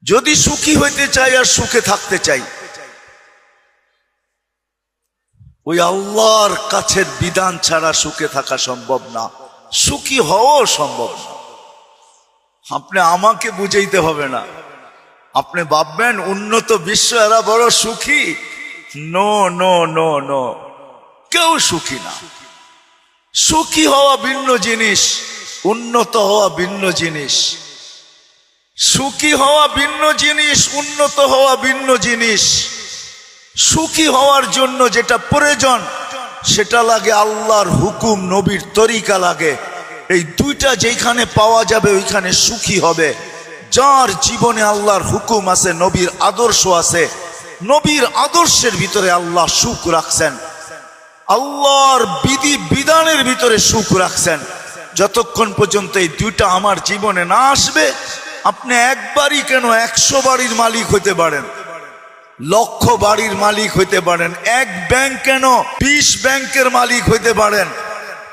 যদি সুখী হইতে চাই আর সুখে থাকতে চাই, ওই আল্লাহর কাছের বিধান ছাড়া সুখে থাকা সম্ভব না, সুখী হওয়াও সম্ভব না। আপনি আমাকে বুঝাইতে হবে না। আপনি ভাববেন উন্নত বিশ্ব এরা বড় সুখী। নো নো নো নো, কেউ সুখী না। সুখী হওয়া ভিন্ন জিনিস, উন্নত হওয়া ভিন্ন জিনিস। সুখী হওয়া ভিন্ন জিনিস, উন্নত হওয়া ভিন্ন জিনিস। সুখী হওয়ার জন্য যেটা প্রয়োজন সেটা লাগে আল্লাহর হুকুম, নবীর তরিকা লাগে। এই দুইটা যেখানে পাওয়া যাবে ওইখানে সুখী হবে। যার জীবনে আল্লাহর হুকুম আছে, নবীর আদর্শ আছে, নবীর আদর্শের ভিতরে আল্লাহ সুখ রাখছেন, আল্লাহর বিধি বিধানের ভিতরে সুখ রাখছেন। যতক্ষণ পর্যন্ত এই দুইটা আমার জীবনে না আসবে, আপনি একবারই কেন 100 বাড়ির মালিক হতে পারেন, লক্ষ বাড়ির মালিক হইতে পারেন, এক ব্যাংক কেন 20 ব্যাংকের মালিক হইতে পারেন।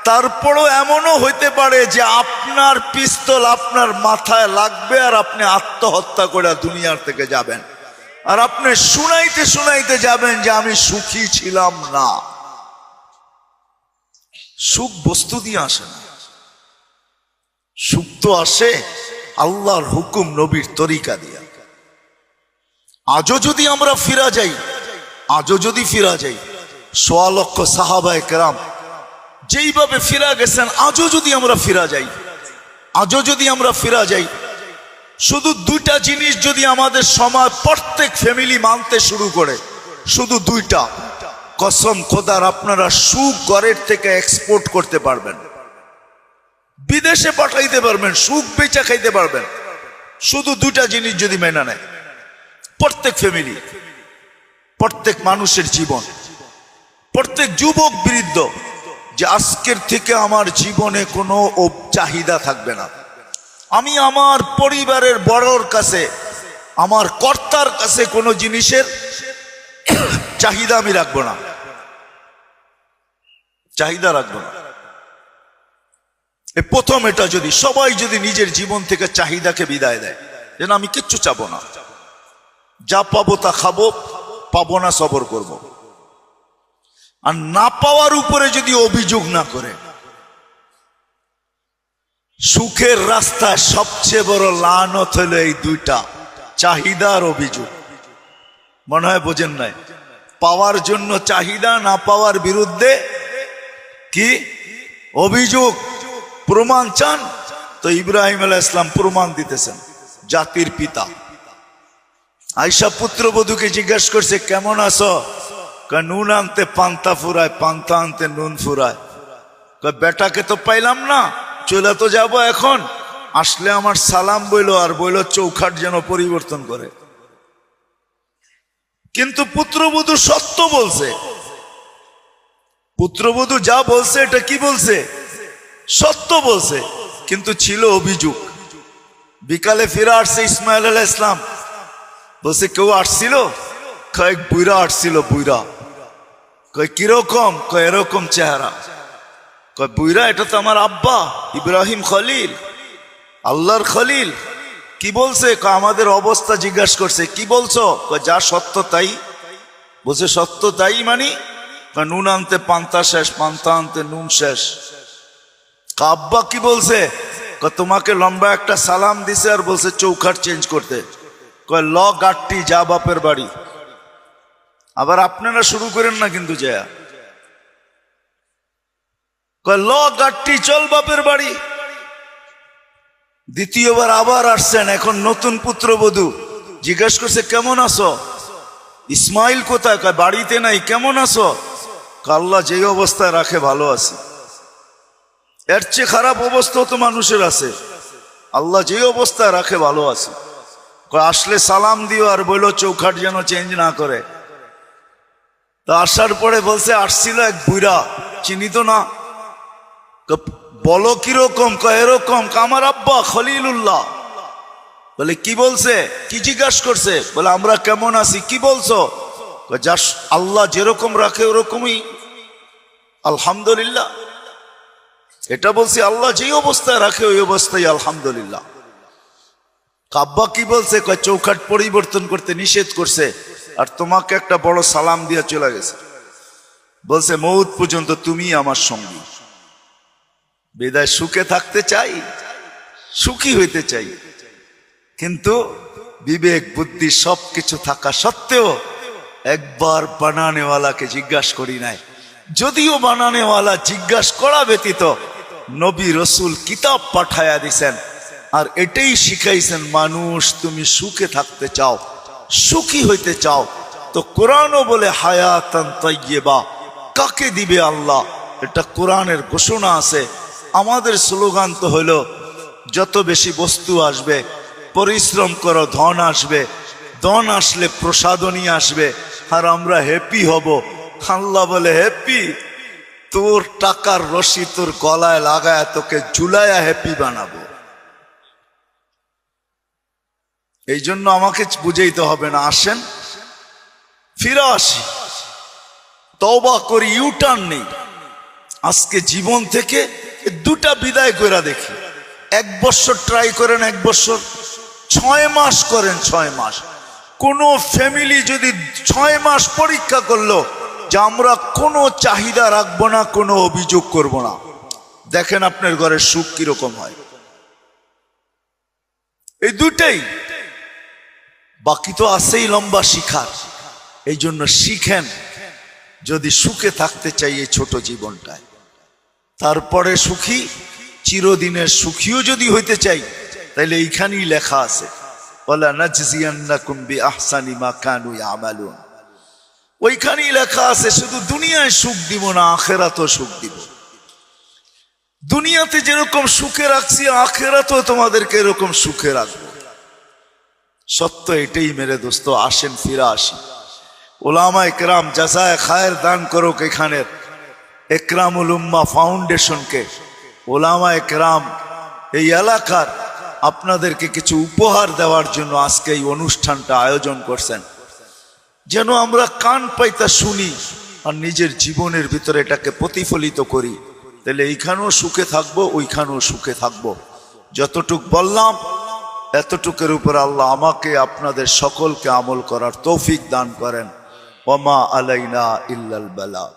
তারপরও এমনও হইতে পারে যে আপনার পিস্তল আপনার মাথায় লাগবে আর আপনি আত্মহত্যা করে দুনিয়ার থেকে যাবেন, আর আপনি শুনাইতে শুনাইতে যাবেন যে আমি সুখী ছিলাম না। সুখ বস্তু দিয়ে আসে না, সুখ তো আসে আল্লাহর হুকুম, নবীর তরিকা দিয়া। আজও যদি আমরা ফিরা যাই, আজও যদি ফিরা যাই, 1.25 লক্ষ সাহাবায়ে কেরাম যেইভাবে ফিরা গেছেন, আজও যদি আমরা ফিরা যাই, আজও যদি আমরা ফিরা যাই, শুধু দুইটা জিনিস যদি আমাদের সমাজ প্রত্যেক ফ্যামিলি মানতে শুরু করে, শুধু দুইটা, কসম খোদার আপনারা সুখ ঘরের থেকে এক্সপোর্ট করতে পারবেন, বিদেশে পাঠাইতে পারবেন, সুখ বেচা খাইতে পারবেন। শুধু দুইটা জিনিস যদি মেনে নেয় প্রত্যেক ফ্যামিলি, প্রত্যেক মানুষের জীবন, প্রত্যেক যুবক বৃদ্ধ, যে আজকের থেকে আমার জীবনে কোনো চাহিদা থাকবে না। আমি আমার পরিবারের বড়র কাছে, আমার কর্তার কাছে কোনো জিনিসের চাহিদা আমি রাখবো না, চাহিদা রাখবো না। প্রথম এটা যদি সবাই যদি নিজের জীবন থেকে চাহিদাকে বিদায় দেয়, যেন আমি কিচ্ছু চাবো না, যা পাবো তা খাবো, পাবো না সবর করব। আর না পাওয়ার উপরে যদি অভিযোগ না করে। সুখের রাস্তায় সবচেয়ে বড় লানত হলো এই দুইটা, চাহিদা আর অভিযোগ। মনে হয় বোঝেন নাই? পাওয়ার জন্য চাহিদা, না পাওয়ার বিরুদ্ধে কি অভিযোগ। প্রমাণ চান তো ইব্রাহিম আলাইহিস সালাম প্রমাণ দিতেছেন, জাতির পিতা। আয়েশা পুত্রবধূকে জিজ্ঞাসা করছে, কেমন আছো? নুন আনতে পান্তা ফুরায়, পান্তা আনতে নুন ফুরায়। বেটাকে তো পাইলাম না, চলে তো যাব এখন, আসলে আমার সালাম বইলো আর বইলো চৌখাট যেন পরিবর্তন করে। কিন্তু পুত্রবধূ সত্য বলছে, পুত্রবধূ যা বলছে এটা কি বলছে? সত্য বলছে, কিন্তু ছিল অভিযোগ। বিকালে ফিরে আসছে ইসমাইল আলাইহিস সালাম, বলছে কেউ আসছিল? কয়েক বুইরা আসছিল, বুইরা। কয় কিরকম? কয় এরকম চেহারা। কয় বুইরা? এটা তো আমার আব্বা ইব্রাহিম খলিল, আল্লাহর খলিল। কি বলছে? কয় আমাদের অবস্থা জিজ্ঞাসা করছে। কি বলছো? কয় যা সত্য তাই। বলছে সত্য তাই মানি? কয় নুন আনতে পান্তা শেষ, পান্তা আনতে নুন শেষ। আব্বা কি বলছে? কয় তোমাকে লম্বা একটা সালাম দিছে আর বলছে চৌখাট চেঞ্জ করতে। কয় ল গাট্টি, যা বাপের বাড়ি। আবার আপনারা শুরু করেন না কিন্তু যা। কয় ল গাট্টি, চল বাপের বাড়ি। দ্বিতীয়বার আবার আসছেন, এখন নতুন পুত্রবধূ জিজ্ঞেস করছে কেমন আছো? ইসমাইল কোথায়? কয় বাড়িতে নাই। কেমন আছো? আল্লাহ যে অবস্থায় রাখে ভালো আছে, এর চেয়ে খারাপ অবস্থা তো মানুষের আছে, আল্লাহ যে অবস্থায় রাখে ভালো আছে। আসলে সালাম দিও আর বললো চৌখাট যেন চেঞ্জ না করে। তো আসার পরে বলছে আসছিল এক বুইরা, চিনি তো না। বলো কিরকম? কয় এরকম। আমার আব্বা খলিলুল্লাহ। বলে কি বলছে? কি জিজ্ঞাসা করছে? বলে আমরা কেমন আছি। কি বলছো? যা আল্লাহ যেরকম রাখে ওরকমই আলহামদুলিল্লাহ। এটা বলছি, আল্লাহ যেই অবস্থায় রাখে ওই অবস্থায় আলহামদুলিল্লাহ। কাব্বা কি বলছে? কয় চৌখাট পরিবর্তন করতে নিষেধ করছে, আর তোমাকে একটা বড় সালাম দিয়ে চলে গেছে। বলছে মৌত পর্যন্ত তুমি আমার সঙ্গী। বিদায় সুখে থাকতে চাই, সুখী হইতে চাই, কিন্তু বিবেক বুদ্ধি সবকিছু থাকা সত্ত্বেও একবার বানানেওয়ালাকে জিজ্ঞাসা করি নাই। যদিও বানানেওয়ালা জিজ্ঞাসা করা ব্যতীত নবী রসুল কিতাব পাঠায়া দিছেন, আর এটাই শিখাইছেন, মানুষ তুমি সুখে থাকতে চাও, সুখী হইতে চাও, তো কোরআনও বলে হায়াতান তাইয়্যিবা। কাকে দিবে আল্লাহ? এটা কোরআনের ঘোষণা আছে। আমাদের স্লোগান তো হলো যত বেশি বস্তু আসবে, পরিশ্রম করো, ধন আসবে, ধন আসলে প্রসাদনী আসবে, আর আমরা হ্যাপি হব। আল্লাহ বলে হ্যাপি? তোর টাকার রশি তোর গলায় লাগায় তোকে ঝুলায়া হ্যাপি বানাবো। এই জন্য আমাকে বুঝাইতে হবে না, আসেন ফিরে আসি, তওবা করি, ইউটার্ন নেই। আজকে জীবন থেকে দুটা বিদায় করে দেখি। 1 বছর ট্রাই করেন, 1 বছর, 6 মাস করেন, 6 মাস। কোন ফ্যামিলি যদি 6 মাস পরীক্ষা করলো যে আমরা কোনো চাহিদা রাখবো না, কোনো অভিযোগ করব না, দেখেন আপনার ঘরের সুখ কিরকম হয়। এই দুটাই, বাকি তো আছেই লম্বা শিখার। এই জন্য শিখেন, যদি সুখে থাকতে চাই এই ছোট জীবনটায়, তারপরে সুখী, চিরদিনের সুখীও যদি হইতে চাই, তাহলে এইখানেই লেখা আছে, ওয়ালা নাজজিয়ান্নাকুম বিআহসানি মা কানু ইয়ামালুন। ওইখানেই লেখা আছে, শুধু দুনিয়ায় সুখ দিব না, আখিরাতেও সুখ দিব। দুনিয়াতে যেরকম সুখে রাখছি, আখিরাতেও তোমাদেরকে এরকম সুখে রাখবো। সত্য এটাই মেরে দোস্ত। আসেন ফিরে আসি। ওলামা একরাম জাযায়ে খায়ের দান করুক এখানের একরামুল উম্মাহ ফাউন্ডেশনকে। ওলামা একরাম এই এলাকার আপনাদেরকে কিছু উপহার দেওয়ার জন্য আজকে এই অনুষ্ঠানটা আয়োজন করছেন, যেন আমরা কান পাইতা শুনি আর নিজের জীবনের ভিতরে এটাকে প্রতিফলিত করি। তাহলে এইখানেও সুখে থাকবো, ওইখানেও সুখে থাকবো। যতটুক বললাম এতটুকের উপর আল্লাহ আমাকে আপনাদের সকলকে আমল করার তৌফিক দান করেন। ওমা আলাইনা ইল্লাল বালাগ।